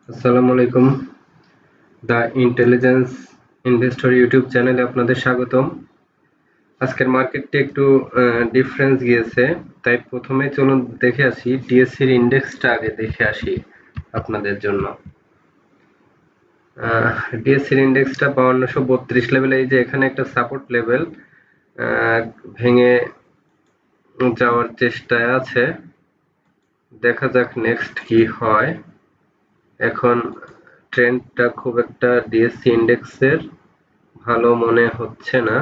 আসসালামু আলাইকুম। The intelligence investor YouTube চ্যানেলে আপনাদের স্বাগতম। আজকের মার্কেটটি একটু ডিফারেন্স গিয়েছে, তাই প্রথমে চলুন দেখে আসি ডিএসসির ইন্ডেক্সটা আগে দেখে আসি আপনাদের জন্য। ডিএসসির ইন্ডেক্সটা 5232 লেভেল, এই যে এখানে একটা সাপোর্ট লেভেল ভেঙে যাওয়ার চেষ্টায় আছে। দেখা যাক নেক্সট কি হয়। এখন ট্রেন্ডটা খুব একটা ডিএসসি ইন্ডেক্সের ভালো মনে হচ্ছে না।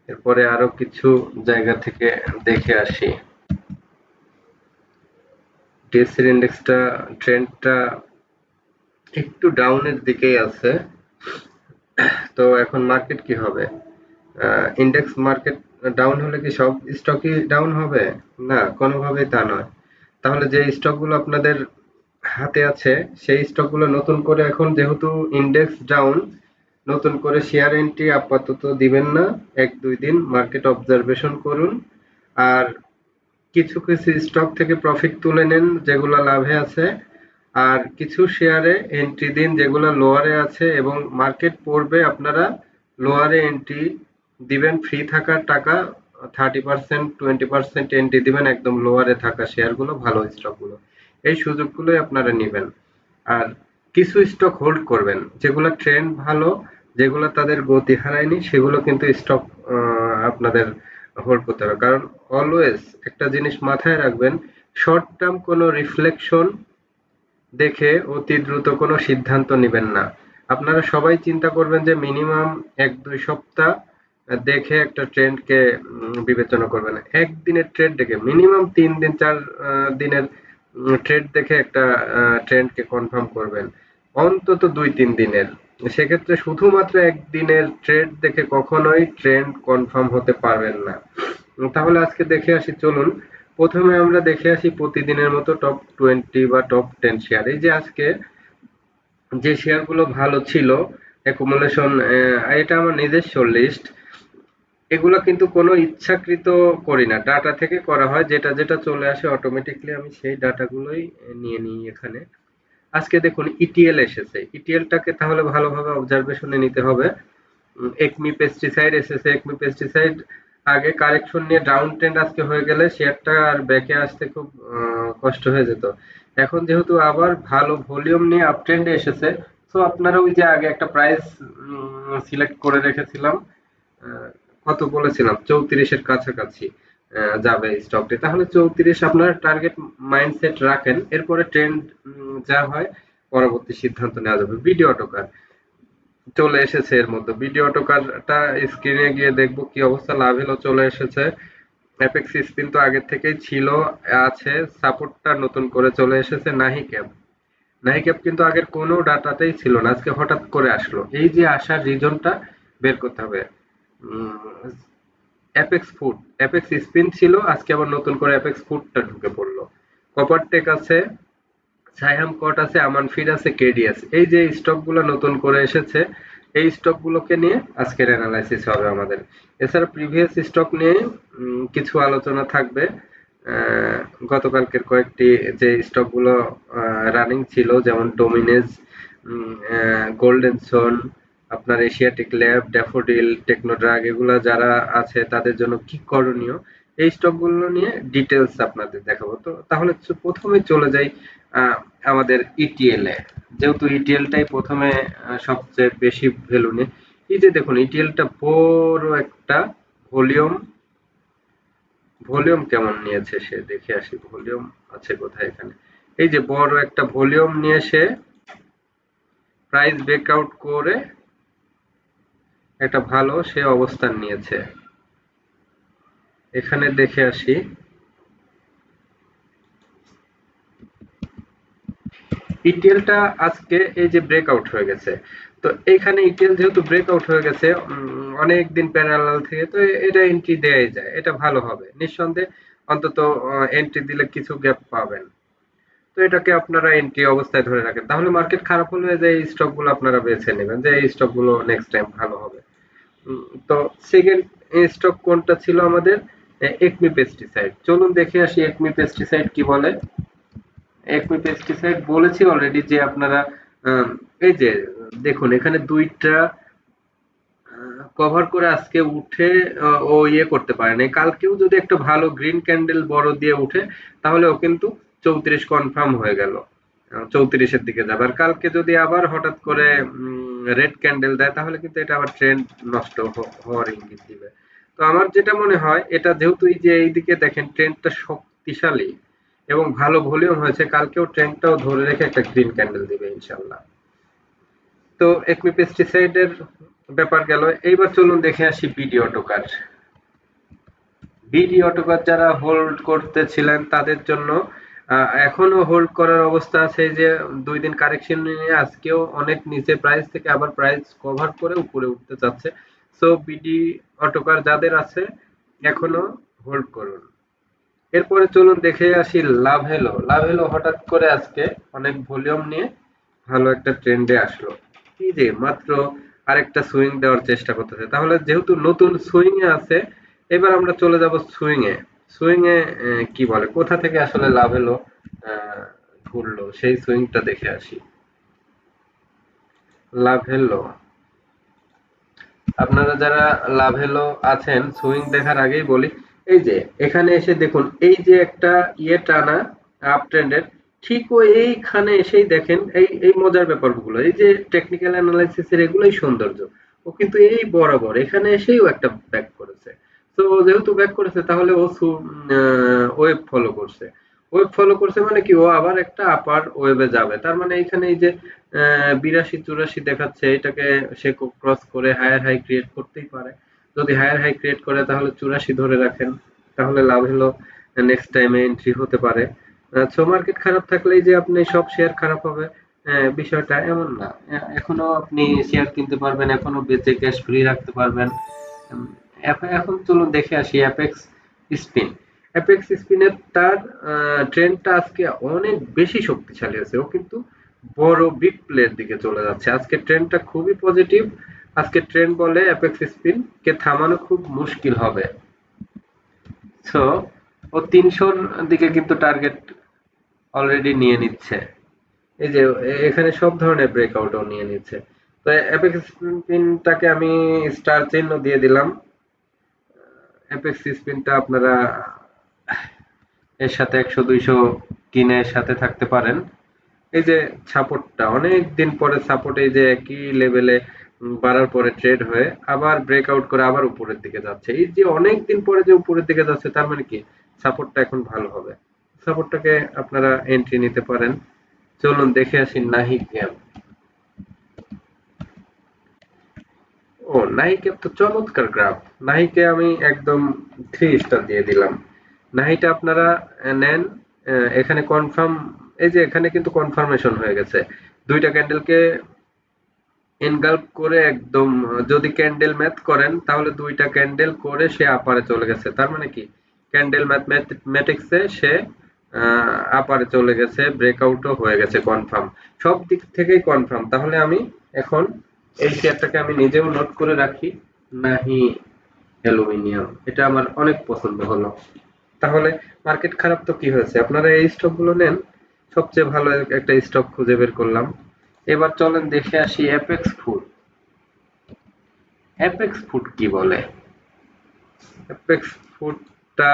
এরপরে আরো কিছু জায়গা থেকে দেখে আসি। ডিএসসি ইন্ডেক্সটা ট্রেন্ডটা একটু ডাউনের দিকেই আছে। তো এখন মার্কেট কি হবে? ইন্ডেক্স মার্কেট ডাউন হলে কি সব স্টকই ডাউন হবে? না, কোনোভাবেই তা নয়। তাহলে যে স্টকগুলো আপনাদের হাতে আছে সেই স্টকগুলো নতুন করে, এখন যেহেতু ইন্ডেক্স ডাউন, নতুন করে শেয়ার এন্ট্রি আপাতত দিবেন না। 1-2 দিন মার্কেট অবজারভেশন করুন। আর কিছু কিছু স্টক থেকে প্রফিট তুলে নেন যেগুলো লাভে আছে, আর কিছু শেয়ারে এন্ট্রি দিন যেগুলো লোয়ারে আছে, এবং মার্কেট পড়বে আপনারা লোয়ারে এন্ট্রি দিবেন। ফ্রি থাকার টাকা 30% 20% এন্ট্রি দিবেন একদম লোয়ারে থাকা শেয়ারগুলো, ভালো স্টকগুলো। এই সুযোগগুলোই আপনারা নেবেন। আর কিছু স্টক হোল্ড করবেন, যেগুলো ট্রেন্ড ভালো, যেগুলো তাদের গতি হারায়নি, সেগুলো কিন্তু স্টক আপনাদের হোল্ড করতে হবে। কারণ অলওয়েজ একটা জিনিস মাথায় রাখবেন, শর্ট টার্ম কোনো রিফ্লেকশন দেখে অতি দ্রুত কোনো সিদ্ধান্ত নেবেন না। আপনারা সবাই চিন্তা করবেন যে মিনিমাম 1-2 সপ্তাহ দেখে একটা ট্রেন্ডকে বিবেচনা করবেন। একদিনের ট্রেড দেখে, মিনিমাম 3 দিন 4 দিনের ট্রেড দেখে একটা ট্রেন্ডকে কনফার্ম করবেন। অন্তত 2-3 দিনের। সেক্ষেত্রে শুধুমাত্র একদিনের ট্রেড দেখে কখনোই ট্রেন্ড কনফার্ম হতে পারবেন না। তাহলে আজকে দেখে আসি, চলুন। প্রথমে আমরা দেখে আসি প্রতিদিনের মতো টপ 20 বা টপ 10 শেয়ার। এই যে আজকে যে শেয়ারগুলো ভালো ছিল অ্যাকুমুলেশন, এটা আমার নিজস্ব লিস্ট। এগুলো কিন্তু কোনো ইচ্ছাকৃত করি না, ডাটা থেকে করা হয়। যেটা যেটা চলে আসে অটোমেটিকলি আমি সেই ডাটাগুলোই নিয়ে নিই এখানে। আজকে দেখুন ইটিএল এসেছে, ইটিএলটাকে তাহলে ভালোভাবে অবজারভেশনে নিতে হবে। একমি পেস্টিসাইড এসেছে, একমি পেস্টিসাইড আগে কারেকশন নিয়ে ডাউন ট্রেন্ড আজকে হয়ে গেলে শেয়ারটা আর ব্যাকে আসতে খুব কষ্ট হয়ে যেত। এখন যেহেতু আবার ভালো ভলিউম নিয়ে আপ ট্রেন্ডে এসেছে, তো আপনারা ওই যে আগে একটা প্রাইস সিলেক্ট করে রেখেছিলাম, আহ, কত বলেছিলাম 34-এর কাছাকাছি যাবে স্টকটি, তাহলে 34 আপনারা টার্গেট মাইন্ডসেট রাখেন। এরপরে ট্রেন্ড যা হয় পরবর্তী সিদ্ধান্ত নেওয়া যাবে। ভিডিও অটোকার চলে এসেছে, এর মধ্যে ভিডিও অটোকারটা স্ক্রিনে গিয়ে দেখবো কি অবস্থা। লাভ এলো চলে এসেছে। অ্যাপেক্স স্পিন তো আগের থেকেই ছিল, আছে। সাপোর্টটা নতুন করে চলে এসেছে। নাহি ক্যাপ, নাহি ক্যাপ কিন্তু আগের কোনো ডাটাতেই ছিল না, আজকে হঠাৎ করে আসলো। এই যে আসার রিজনটা বের করতে হবে। অ্যাপেক্স ফুড, অ্যাপেক্স স্পিন ছিল, আজকে আবার নতুন করে অ্যাপেক্স ফুডটা ঢুকে পড়লো। কপারটেক আছে, সাইহাম কট আছে, আমান ফিড আছে, কেডিএস, এই যে স্টকগুলো নতুন করে এসেছে, এই স্টকগুলোকে নিয়ে আজকের অ্যানালাইসিস হবে আমাদের। এছাড়া প্রিভিয়াস স্টক নিয়ে কিছু আলোচনা থাকবে। আহ, গতকালকের কয়েকটি যে স্টকগুলো রানিং ছিল, যেমন ডোমিনেজ, গোল্ডেন সোন, আপনার এশিয়াটিক ল্যাব, ড্যাফোডিল, টেকনোড্রাগ, এগুলা যারা আছে তাদের জন্য কি করণীয়, এই স্টকগুলো নিয়ে ডিটেলস আপনাদের দেখাবো। তো তাহলে প্রথমে চলে যাই আমাদের ইটিএল এ। যেহেতু ইটিএলটাই প্রথমে সবচেয়ে বেশি ভ্যালু নেই। এই যে দেখুন ইটিএলটা বড় একটা ভলিউম, ভলিউম কেমন নিয়েছে সে দেখে আসি। ভলিউম আছে কোথায় এখানে? এই যে বড় একটা ভলিউম নিয়ে সে প্রাইস ব্রেকআউট করে একটা ভালো সে অবস্থান নিয়েছে। এখানে দেখে আসি, ইটিএলটা আজকে এই যে ব্রেকআউট হয়ে গেছে। তো এইখানে ইটিএল যেহেতু ব্রেকআউট হয়ে গেছে অনেক দিন প্যারালাল থেকে, তো এটা এন্ট্রি দেয়াই যায়, এটা ভালো হবে নিঃসন্দেহে। অন্তত এন্ট্রি দিলে কিছু গ্যাপ পাবেন। তো এটাকে আপনারা এন্ট্রি অবস্থায় ধরে রাখেন, তাহলে মার্কেট খারাপ হলে যে এই স্টকগুলো আপনারা বেছে নেবেন, যে এই স্টকগুলো নেক্সট টাইম ভালো হবে। তো সেকেন্ড স্টক কোনটা ছিল আমাদের? একমি পেস্টিসাইড। চলুন দেখে আসি একমি পেস্টিসাইড কি বলে। একমি পেস্টিসাইড বলেছি অলরেডি যে আপনারা এই যে দেখুন এখানে দুইটা কভার করে আজকে উঠে ও ইয়ে করতে পারে নাই, কালকেও যদি একটা ভালো গ্রিন ক্যান্ডেল বড় দিয়ে উঠে তাহলে ও কিন্তু 34 কনফার্ম হয়ে গেল, 34-এর দিকে যাবে। আর কালকে যদি আবার হঠাৎ করে রেড ক্যান্ডেল দেয় তাহলে কিন্তু এটা আবার ট্রেন্ড নষ্ট হওয়ার ইঙ্গিত দিবে। তো আমার যেটা মনে হয় এটা যেহেতু এই যে এইদিকে দেখেন ট্রেন্ডটা শক্তিশালী এবং ভালো ভলিউম হয়েছে, কালকেও ট্রেন্ডটাও ধরে রেখে একটা গ্রিন ক্যান্ডেল দিবে ইনশাল্লাহ। তো একমি পেস্টিসাইডের ব্যাপার গেল, এইবার চলুন দেখে আসি বিডি অটোকার। বিডি অটোকার যারা হোল্ড করতেছিলেন তাদের জন্য এখনো হোল্ড করার অবস্থা আছে, এই যে 2 দিন কারেকশন নিয়ে আজকেও অনেক নিচে প্রাইস থেকে আবার প্রাইস কভার করে উপরে উঠতে চাচ্ছে। সো বিডি অটোকার যাদের আছে এখনো হোল্ড করুন। এরপরে চলুন দেখে আসি লাভেলো। লাভেলো হঠাৎ করে আজকে অনেক ভলিউম নিয়ে ভালো একটা ট্রেন্ডে আসলো। এই যে মাত্র আরেকটা সুইং দেওয়ার চেষ্টা করতেছে। তাহলে যেহেতু নতুন সুইং এ আছে, এবার আমরা চলে যাব সুইং এ। সুইং এ কি বলে কোথা থেকে আসলে লাভেলো ঘুরলো সেই সুইংটা দেখে আসি। লাভেলো, আপনারা যারা লাভেলো আছেন সুইং দেখার আগেই বলি, এই যে এখানে এসে দেখুন এই যে একটা ইয়ে টানা আপ ট্রেন্ডের ঠিক ওই এইখানে এসেই দেখেন এই এই মজার ব্যাপারগুলো, এই যে টেকনিক্যাল অ্যানালাইসিস এর এগুলোই সৌন্দর্য। ও কিন্তু এই বরাবর এখানে এসেও একটা ব্যাক করেছে। তো যেহেতু ব্যাক করেছে তাহলে ও ওয়েব ফলো করছে। ওয়েব ফলো করছে মানে কি ও আবার একটা আপার ওয়েবে যাবে। তার মানে এখানে এই যে 82-84 দেখাচ্ছে, এটাকে সে ক্রস করে হায়ার হাই ক্রিয়েট করতেই পারে। যদি হায়ার হাই ক্রিয়েট করে তাহলে 84 ধরে রাখেন, তাহলে লাভ হলো নেক্সট টাইমে এন্ট্রি হতে পারে। সো মার্কেট খারাপ থাকলেই যে আপনি সব শেয়ার খারাপ হবে বিষয়টা এমন না। এখনো আপনি শেয়ার কিনতে পারবেন, এখনো বেচে ক্যাশ ফ্রি রাখতে পারবেন। উম, এখন চলুন দেখে আসি অ্যাপেক্স স্পিন। অ্যাপেক্স স্পিনের তার ট্রেন্ডটা আজকে অনেক বেশি শক্তিশালী হয়েছে। ও কিন্তু বড় বিগ প্লের দিকে চলে যাচ্ছে। আজকে ট্রেন্ডটা খুবই পজিটিভ। আজকে ট্রেন্ড বলে অ্যাপেক্স স্পিন কে থামানো খুব মুশকিল হবে। সো ও 300-র দিকে কিন্তু টার্গেট অলরেডি নিয়ে নিচ্ছে। এই যে এখানে সব ধরনের ব্রেকআউটও নিয়ে নিচ্ছে। তো অ্যাপেক্স স্পিনটাকে আমি স্টার চিহ্ন দিয়ে দিলাম। অ্যাপেক্স স্পিনটা আপনারা এর সাথে 100-200 কিনে সাথে থাকতে পারেন। এই যে সাপোর্টটা অনেক দিন পরে সাপোর্ট, এই যে একই লেভেলে বাড়ার পরে ট্রেড হয়ে আবার ব্রেকআউট করে আবার উপরের দিকে যাচ্ছে। এই যে অনেক দিন পরে যে উপরের দিকে যাচ্ছে তার মানে কি সাপোর্টটা এখন ভালো হবে। সাপোর্টটাকে আপনারা এন্ট্রি নিতে পারেন। চলুন দেখে আসি নাহি ক্যাপ। ও নাহি ক্যাপ তো চমৎকার গ্রাফ। নাহিকে আমি একদম 3 স্টার দিয়ে দিলাম। নাহিটা আপনারা নেন। এখানে কনফার্ম, এই যে এখানে কিন্তু কনফার্মেশন হয়ে গেছে। দুইটা ক্যান্ডেলকে এনগাল্ফ করে একদম যদি ক্যান্ডেল ম্যাথ করেন তাহলে দুইটা ক্যান্ডেল করে সে আপারে চলে গেছে। তার মানে কি ক্যান্ডেল ম্যাথমেটিক্সে সে আপারে চলে গেছে, ব্রেকআউটও হয়ে গেছে কনফার্ম। সব দিক থেকেই কনফার্ম। তাহলে আমি এখন এই শেয়ারটাকে আমি নিজেও নোট করে রাখি, নাহি অ্যালুমিনিয়াম। এটা আমার অনেক পছন্দ হলো। তাহলে মার্কেট খারাপ তো কি হয়েছে, আপনারা এই স্টক গুলো নেন। সবচেয়ে ভালো একটা স্টক খুঁজে বের করলাম। এবার চলেন দেখে আসি অ্যাপেক্স ফুড। অ্যাপেক্স ফুড কি বলে? অ্যাপেক্স ফুডটা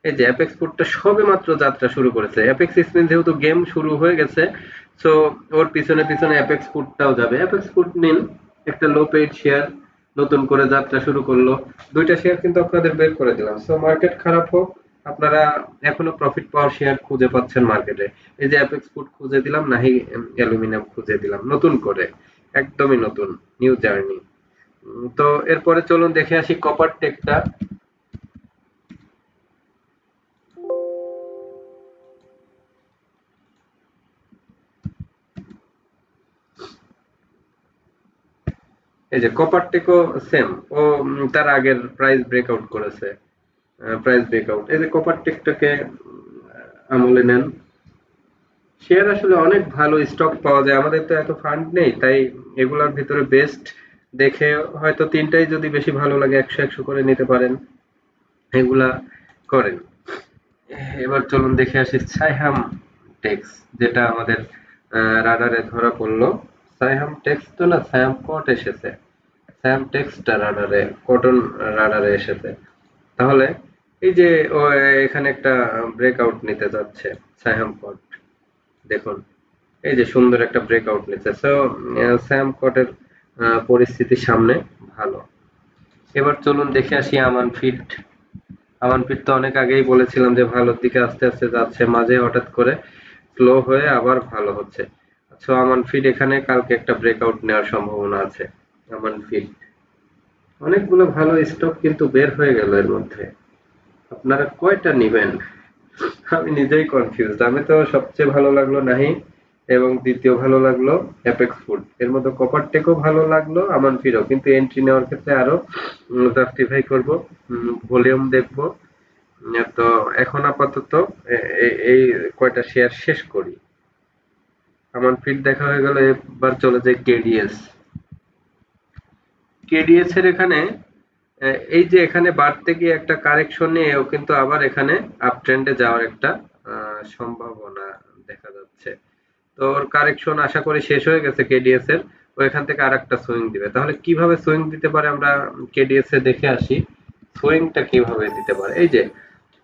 এই যে অ্যাপেক্স ফুডটা সবে মাত্র যাত্রা শুরু করেছে। অ্যাপেক্স স্পিন যেহেতু গেম শুরু হয়ে গেছে, সো ওর পিছনে পিছনে অ্যাপেক্স ফুডটাও যাবে। অ্যাপেক্স ফুড নিন, একটা লো পেইড শেয়ার, নতুন করে যাত্রা শুরু করলো। দুইটা শেয়ার কিন্তু আপনাদের বের করে দিলাম। সো মার্কেট খারাপ হোক, আপনারা এখনো প্রফিট পাওয়ার শেয়ার খুঁজে পাচ্ছেন মার্কেটে। এই যে অ্যাপেক্স ফুড খুঁজে দিলাম, নাহি অ্যালুমিনিয়াম খুঁজে দিলাম নতুন করে, একদমই নতুন, নিউ জার্নি। তো এরপরে চলুন দেখে আসি কপার টেকটা। এই যে কপার টেকও সেম, ও তার আগের প্রাইস ব্রেকআউট করেছে। প্রাইস ব্রেকআউট, এই যে কপার টেকটাকে আমলে নেন। শেয়ার আসলে অনেক ভালো স্টক পাওয়া যায়, আমাদের তো এত ফান্ড নেই, তাই এগুলোর ভিতরে বেস্ট দেখে হয়তো তিনটাই যদি বেশি ভালো লাগে 100 করে নিতে পারেন, এগুলা করেন। এবার চলুন দেখে আসি সাইহাম টেক্স, যেটা আমাদের রাডারে ধরা পড়লো। সাইহাম টেক্স তো না, সাইহাম কট এসেছে। সাইহাম টেক্সটা রাডারে, কটন রাডারে এসেছে। তাহলে এই যে এখানে একটা ব্রেকআউট নিতে যাচ্ছে সাইহাম কট, দেখুন এই যে সুন্দর একটা ব্রেকআউট নিচ্ছে। সো স্যাম কটের পরিস্থিতি সামনে ভালো। এবার চলুন দেখে আসি আমান ফিট। আমান ফিট তো অনেক আগেই বলেছিলাম যে ভালোর দিকে আস্তে আস্তে যাচ্ছে, মাঝে হঠাৎ করে স্লো হয়ে আবার ভালো হচ্ছে। সো আমান ফিট এখানে কালকে একটা ব্রেকআউট নেওয়ার সম্ভাবনা আছে। আমান ফিট অনেকগুলো ভালো স্টক কিন্তু বের হয়ে গেল এর মধ্যে, আপনারা কয়টা নিবেন? আমি নিজেই কনফিউজড। আমি তো সবচেয়ে ভালো লাগলো নাহি, এবং দ্বিতীয় ভালো লাগলো অ্যাপেক্স ফুড। এর মধ্যে কপার টেকও ভালো লাগলো, আমান ফিরও, কিন্তু এন্ট্রি নেওয়ার ক্ষেত্রে আরো জাস্টিফাই করব, ভলিউম দেখবো। তো এখন আপাতত এই কয়টা শেয়ার শেষ করি। আমান ফিট দেখা হয়ে গেল, এবার চলে যায় কেডিএস। কেডিএস এর এখানে এই যে এখানে বাড়তে গিয়ে একটা কারেকশন নিয়েও কিন্তু আবার এখানে আপ ট্রেন্ডে যাওয়ার একটা সম্ভাবনা দেখা যাচ্ছে। তো ওর কারেকশন আশা করি শেষ হয়ে গেছে কেডিএস এর। ও এখান থেকে আরেকটা সুইং দিবে। তাহলে কিভাবে সুইং দিতে পারে আমরা কেডিএস এ দেখে আসি। সুইংটা কিভাবে দিতে পারে, এই যে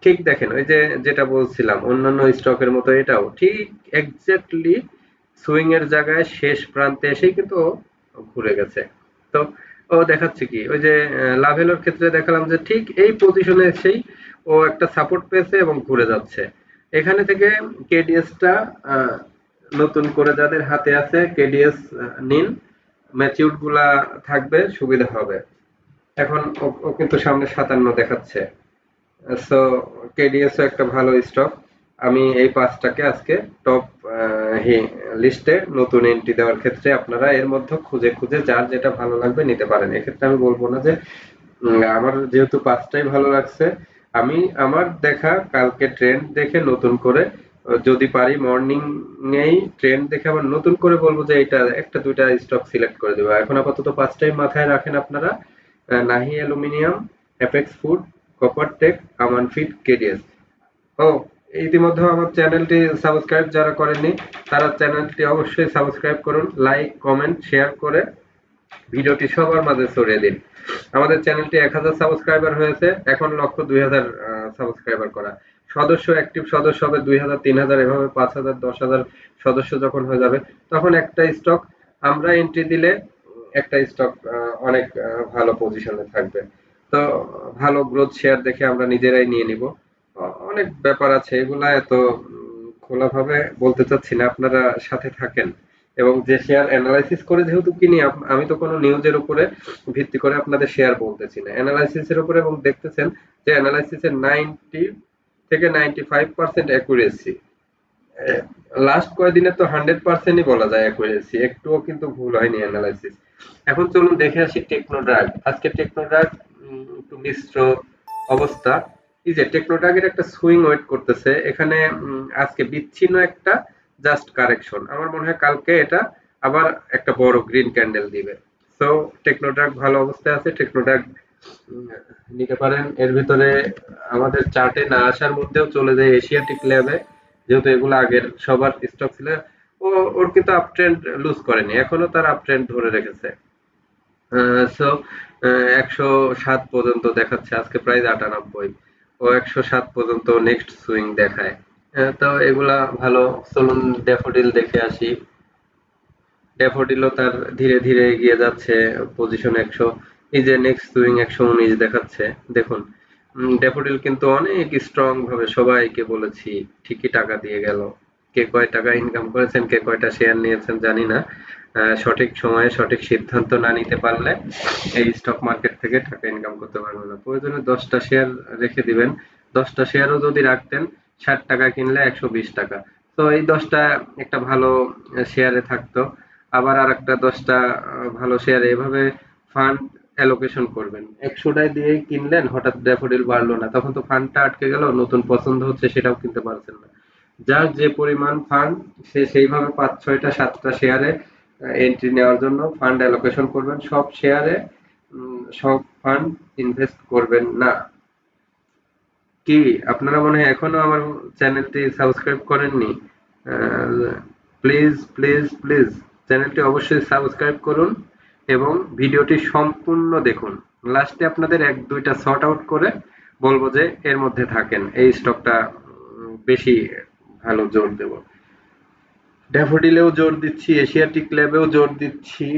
ঠিক দেখেন ওই যে যেটা বলছিলাম অন্যান্য স্টকের মতো এটাও ঠিক এক্স্যাক্টলি সুইং এর জায়গায় শেষ প্রান্তে এসেই কিন্তু ও ঘুরে গেছে। তো ও দেখাচ্ছে কি ওই যে লাভেলোর ক্ষেত্রে দেখালাম যে ঠিক এই পজিশনে এসেই ও একটা সাপোর্ট পেয়েছে এবং ঘুরে যাচ্ছে। এখানে থেকে কেডিএসটা নতুন করে যাদের হাতে আছে কেডিএস নিন, ম্যাচিউরড গুলা থাকবে, সুবিধা হবে। এখন ও কিন্তু সামনে 57 দেখাচ্ছে। সো কেডিএস একটা ভালো স্টক। আমি এই পাঁচটাকে আজকে টপ লিস্টে নতুন এন্ট্রি দেওয়ার ক্ষেত্রে আপনারা এর মধ্যে খুঁজে খুঁজে যার যেটা ভালো লাগবে নিতে পারেন। এক্ষেত্রে আমি বলবো না যে আমার যেহেতু পাঁচটাই ভালো লাগছে, আমি আমার দেখা কালকে ট্রেন্ড দেখে নতুন করে যদি পারি মর্নিং এই ট্রেন্ড দেখে আবার নতুন করে বলবো যে এটা একটা দুইটা স্টক সিলেক্ট করে দেবো। এখন আপাতত পাঁচটাই মাথায় রাখেন আপনারা। নাহি অ্যালুমিনিয়াম, অ্যাপেক্স ফুড, কপারটেক, আমান ফিড, কেডিএস। ও ইতিমধ্যে আমার চ্যানেলটি সাবস্ক্রাইব যারা করেননি তারা চ্যানেলটি অবশ্যই সাবস্ক্রাইব করুন, লাইক কমেন্ট শেয়ার করে ভিডিওটি সবার মাঝে ছড়িয়ে দিন। আমাদের চ্যানেলটি 1000 সাবস্ক্রাইবার হয়েছে, এখন লক্ষ্য 2000 সাবস্ক্রাইবার করা। সদস্য অ্যাক্টিভ সদস্য হবে 2000 3000 এভাবে 5000 10000 সদস্য যখন হয়ে যাবে তখন একটা স্টক আমরা এন্ট্রি দিলে একটা স্টক অনেক ভালো পজিশনে থাকবে। তো ভালো গ্রোথ শেয়ার দেখে আমরা নিজেরাই নিয়ে নিব। অনেক ব্যাপার আছে, এগুলা এত খোলাভাবে বলতে চাচ্ছি না, আপনারা সাথে থাকেন। এবং যে শেয়ার অ্যানালাইসিস করে যেহেতু কিনি, আমি তো কোনো নিউজের উপরে ভিত্তি করে আপনাদের শেয়ার বলতেছি না, অ্যানালাইসিস এর উপরে, এবং দেখতেছেন যে অ্যানালাইসিস এর 90 থেকে 95% অ্যাকুরেসি। লাস্ট কয়েকদিনে তো 100%ই বলা যায় অ্যাকুরেসি, একটুও কিন্তু ভুল হয়নি অ্যানালাইসিস। এখন চলুন দেখে আসি টেকনোড্রাগ। আজকে টেকনোড্রাগ একটু মিশ্র অবস্থা। এই যে টেকনোড্রাগের একটা সুইং ওয়েট করতেছে এখানে, আজকে বিচ্ছিন্ন একটা জাস্ট কারেকশন। আমার মনে হয় কালকে এটা আবার একটা বড় গ্রিন ক্যান্ডেল দিবে। সো টেকনোড্রাগ ভালো অবস্থায় আছে, টেকনোড্রাগ নিতে পারেন। এর ভিতরে আমাদের চার্টে না আসার মধ্যেও চলে যায় এশিয়াটিক ল্যাবে, যেহেতু এগুলো আগের সবার স্টক ছিল। ও ওর কিন্তু আপ ট্রেন্ড লুজ করেনি, এখনো তার আপ ট্রেন্ড ধরে রেখেছে। সো 107 পর্যন্ত দেখাচ্ছে, আজকে প্রাইস 98, ও 107 পর্যন্ত নেক্সট সুইং দেখায়। তো এগুলা ভালো। চলুন ড্যাফোডিল দেখে আসি। ড্যাফোডিলও তার ধীরে ধীরে এগিয়ে যাচ্ছে পজিশন 100। এই যে নেক্সট সুইং 119 দেখাচ্ছে, দেখুন ড্যাফোডিল কিন্তু অনেক স্ট্রং ভাবে সবাইকে বলেছি ঠিকই টাকা দিয়ে গেল। কে কয় টাকা ইনকাম করেছেন, কে কয়টা শেয়ার নিয়েছেন জানি না। সঠিক সময়ে সঠিক সিদ্ধান্ত না নিতে পারলে এই স্টক মার্কেট থেকে টাকা ইনকাম করতে পারবেন না। প্রয়োজনে 10টা শেয়ার রেখে দিবেন। 10টা শেয়ারও যদি রাখতেন 60 টাকা কিনলে 120 টাকা। তো এই 10টা একটা ভালো শেয়ারে থাকতো। আবার আরেকটা 10টা ভালো শেয়ারে, এভাবে ফান্ড অ্যালোকেশন করবেন। 100টায় দিয়েই কিনলেন, হঠাৎ ড্যাফোডিল বাড়লো না, তখন তো ফান্ডটা আটকে গেল, নতুন পছন্দ হচ্ছে সেটাও কিনতে পারছেন না। যার যে পরিমাণ ফান্ড সে সেইভাবে 5 6টা 7টা শেয়ারে এন্ট্রি নেওয়ার জন্য ফান্ড অ্যালোকেশন করবেন, সব শেয়ারে সব ফান্ড ইনভেস্ট করবেন না। কি আপনারা মনে হয় এখনো আমার চ্যানেলটি সাবস্ক্রাইব করেননি? প্লিজ প্লিজ প্লিজ চ্যানেলটি অবশ্যই সাবস্ক্রাইব করুন এবং ভিডিওটি সম্পূর্ণ দেখুন। লাস্টে আপনাদের এক দুইটা শর্ট আউট করে বলবো যে এর মধ্যে থাকেন, এই স্টকটা বেশি ভালো জোর দেব। ড্যাফোডিলেও জোর দিচ্ছি, এশিয়াটিক ল্যাবেও জোর দিচ্ছি।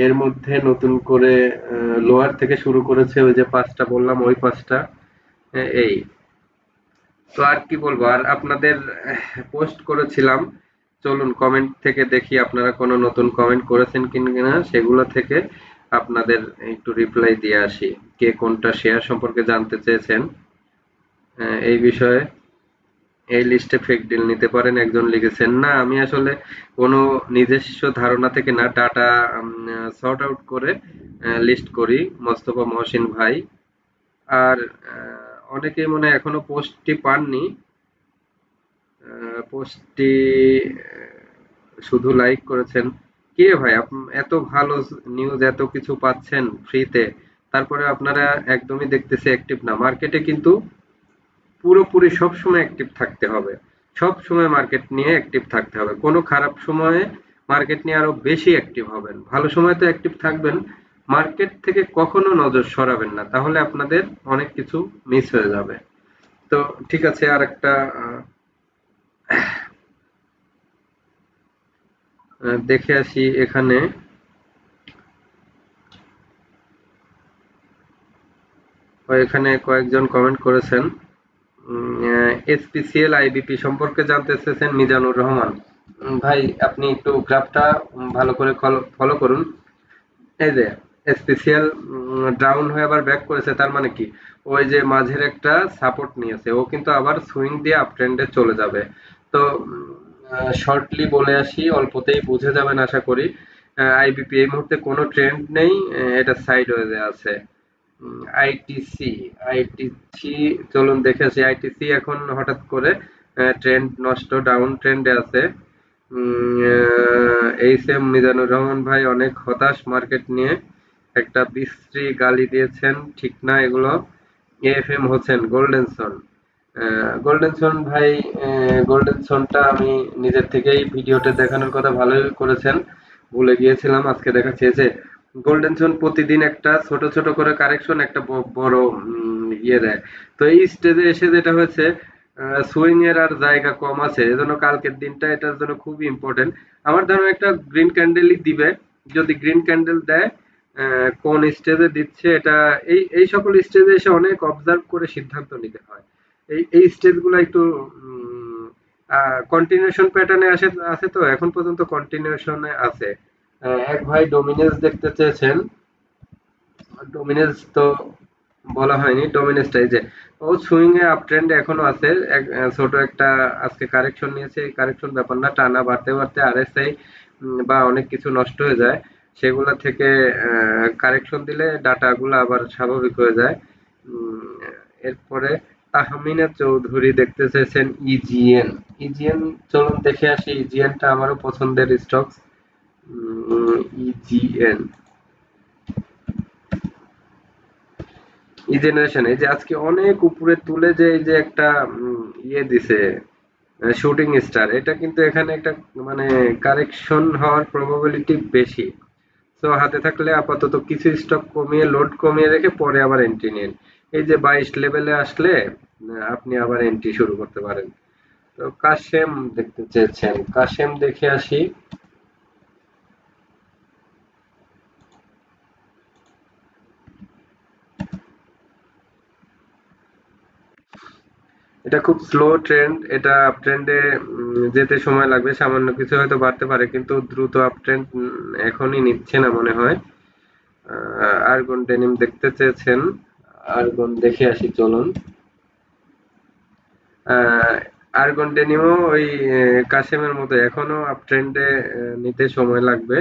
এর মধ্যে নতুন করে লোয়ার থেকে শুরু করেছে, ওই যে পাঁচটা বললাম ওই পাঁচটা। এই তো আর কি বলবো, আর আপনাদের পোস্ট করেছিলাম, চলুন কমেন্ট থেকে দেখি আপনারা কোনো নতুন কমেন্ট করেছেন কিনা, সেগুলো থেকে আপনাদের একটু রিপ্লাই দিয়ে আসি। কে কোনটা শেয়ার সম্পর্কে জানতে চেয়েছেন এই বিষয়ে। এই লিস্টে ফেক ডিল নিতে পারেন, একজন লিখেছেন। না, আমি আসলে কোনো নিজস্ব ধারণা থেকে না, ডাটা সর্ট আউট করে লিস্ট করি, মোস্তফা মহসিন ভাই। আর অনেকেই মনে হয় এখনো পোস্টটি পাননি। পোস্টটি শুধু লাইক করেছেন। কি রে ভাই, এত ভালো নিউজ, এত কিছু পাচ্ছেন ফ্রিতে, তারপরে আপনারা একদমই দেখতেছি অ্যাক্টিভ না। মার্কেটে কিন্তু পুরোপুরি সবসময় অ্যাক্টিভ থাকতে হবে। সবসময় মার্কেট নিয়ে অ্যাক্টিভ থাকতে হবে। কোনো খারাপ সময়ে মার্কেট নিয়ে আরো বেশি অ্যাক্টিভ হবেন। ভালো সময় তো অ্যাক্টিভ থাকবেন। মার্কেট থেকে কখনো নজর সরাবেন না। তাহলে আপনাদের অনেক কিছু মিস হয়ে যাবে। তো ঠিক আছে, আরেকটা দেখে আসি এখানে। এখানে কয়েকজন কমেন্ট করেছেন। এসপিসিএল আইবিপি সম্পর্কে জানতে চেয়েছেন মিজানুর রহমান। ভাই আপনি একটু গ্রাফটা ভালো করে ফলো করুন। এই যে স্পেশাল ডাউন হয়ে আবার ব্যাক করেছে, তার মানে কি ওই যে মাঝের একটা সাপোর্ট নিয়েছে, ও কিন্তু আবার সুইং দিয়ে আপ ট্রেন্ডে চলে যাবে। তো শর্টলি বলে আসি, অল্পতেই বুঝে যাবেন আশা করি। আইবিপি এই মুহূর্তে কোনো ট্রেন্ড নেই, এটা সাইড ওয়েজে আছে। আইটিসি, আইটিসি চলুন দেখে আসি। আইটিসি এখন হঠাৎ করে ট্রেন্ড নষ্ট, ডাউন ট্রেন্ডে আছে। এইচ এম মিজানুর রহমান ভাই অনেক হতাশ মার্কেট নিয়ে, একটা বিশ্রী গালি দিয়েছেন, ঠিক না এগুলো। এফ এম হোসেন গোল্ডেনসন, গোল্ডেনসন ভাই, গোল্ডেনসনটা আমি নিজের থেকেই ভিডিওতে দেখানোর কথা ভালোই করেছেন, ভুলে গিয়েছিলাম, আজকে দেখাচ্ছি। যে গোল্ডেনসন প্রতিদিন একটা ছোট ছোট করে কারেকশন, একটা বড় ইয়ে দেয়। তো এই স্টেজে এসে যেটা হয়েছে, সুইং এর আর জায়গা কম আছে, এজন্য কালকের দিনটা এটার জন্য খুবই ইম্পর্টেন্ট। আমার ধারণা একটা গ্রিন ক্যান্ডেলই দিবে। যদি গ্রিন ক্যান্ডেল দেয়, কোন স্টেজে দিচ্ছে এটা, এই সকল স্টেজে এসে অনেক অবজার্ভ করে সিদ্ধান্ত নিতে হয়। এই স্টেজ গুলো একটু কন্টিনিউশন প্যাটার্নে আছে, তো এখন পর্যন্ত কন্টিনিউশনে আছে। এক ভাই ডোমিনেন্স দেখতে চেয়েছেন। ডোমিনেন্স তো বলা হয়নি, ডোমিনেন্সটা এই যে ও সুইং এ আপ ট্রেন্ড এখনো আছে। ছোট একটা আজকে কারেকশন নিয়েছে, এই কারেকশন ব্যাপার না, টানা বাড়তে বাড়তে আরএসআই বা অনেক কিছু নষ্ট হয়ে যায়, সেগুলা থেকে কারেকশন দিলে ডাটা গুলো আবার স্বাভাবিক হয়ে যায়। এরপরে তাহমিনা চৌধুরী দেখতে চেয়েছেন ইজিএন। ইজিএন চলুন দেখে আসি, ইজিএনটা আমারও পছন্দের স্টক। ইজিএন, ই জেনারেশন, এই যে আজকে অনেক উপরে তুলে যে এই যে একটা ইয়ে দিছে শুটিং স্টার, এটা কিন্তু এখানে একটা মানে কারেকশন হওয়ার প্রবাবিলিটি বেশি। তো হাতে থাকলে আপাতত কিছু স্টক কমিয়ে, লোড কমিয়ে রেখে পরে আবার এন্ট্রি নিন। এই যে 22 লেভেলে আসলে আপনি আবার এন্ট্রি শুরু করতে পারেন। তো কাশেম দেখতে চেয়েছেন, কাশেম দেখে আসি। এটা খুব স্লো ট্রেন্ড, এটা আপ ট্রেন্ডে যেতে সময় লাগবে, সামান্য কিছু হয়তো বাড়তে পারে, কিন্তু দ্রুত আপ ট্রেন্ড এখনই নিচ্ছে না মনে হয়। আর্গন ডেনিম দেখতে চেয়েছেন, আর্গন দেখে আসি চলুন। আর্গন ডেনিমও ওই কাশেমের মতো এখনো আপ ট্রেন্ডে নিতে সময় লাগবে।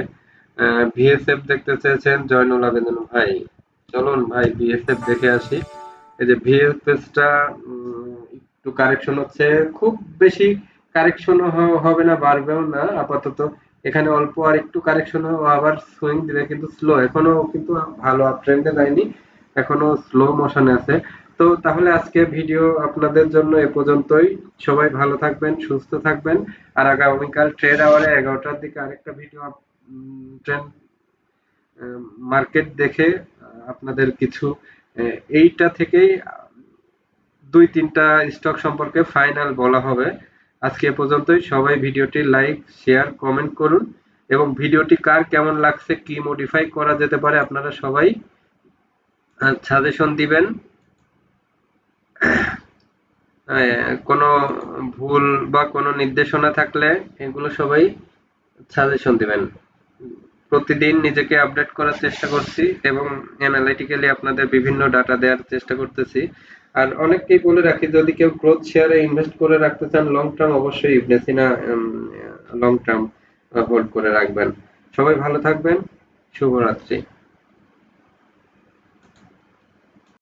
ভিএসএফ দেখতে চেয়েছেন জয়নুল আবেদিন ভাই, চলুন ভাই ভিএসএফ দেখে আসি। এই যে ভিএফএসটা একটু কারেকশন হচ্ছে, খুব বেশি কারেকশন হবে না, বাড়বেও না আপাতত। এখানে অল্প আর একটু কারেকশন হবে, আবার সুইং দিবে, কিন্তু স্লো, এখনো কিন্তু ভালো আপ ট্রেন্ডে যায়নি, এখনো স্লো মোশনে আছে। তো তাহলে আজকে ভিডিও আপনাদের জন্য এ পর্যন্তই। সবাই ভালো থাকবেন, সুস্থ থাকবেন। আর আগামীকাল ট্রেড আওয়ারে 11টার দিকে আরেকটা ভিডিও ট্রেন্ড মার্কেট দেখে আপনাদের কিছু এইটা থেকেই 2-3টা স্টক সম্পর্কে ফাইনাল বলা হবে। আজকে এ পর্যন্তই। সবাই ভিডিওটি লাইক, শেয়ার, কমেন্ট করুন এবং ভিডিওটি কার কেমন লাগছে, কি মডিফাই করা যেতে পারে আপনারা সবাই সাজেশন দিবেন। কোনো ভুল বা কোনো নির্দেশনা থাকলে এগুলো সবাই সাজেশন দিবেন। প্রতিদিন নিজেকে আপডেট করার চেষ্টা করছি এবং অ্যানালিটিক্যালি আপনাদের বিভিন্ন ডাটা দেওয়ার চেষ্টা করতেছি। আর অনেককেই বলে রাখি, যদি কেউ গ্রোথ শেয়ারে ইনভেস্ট করে রাখতে চান লং টার্ম, অবশ্যই ইবনে সিনা লং টার্ম হোল্ড করে রাখবেন। সবাই ভালো থাকবেন। শুভরাত্রি।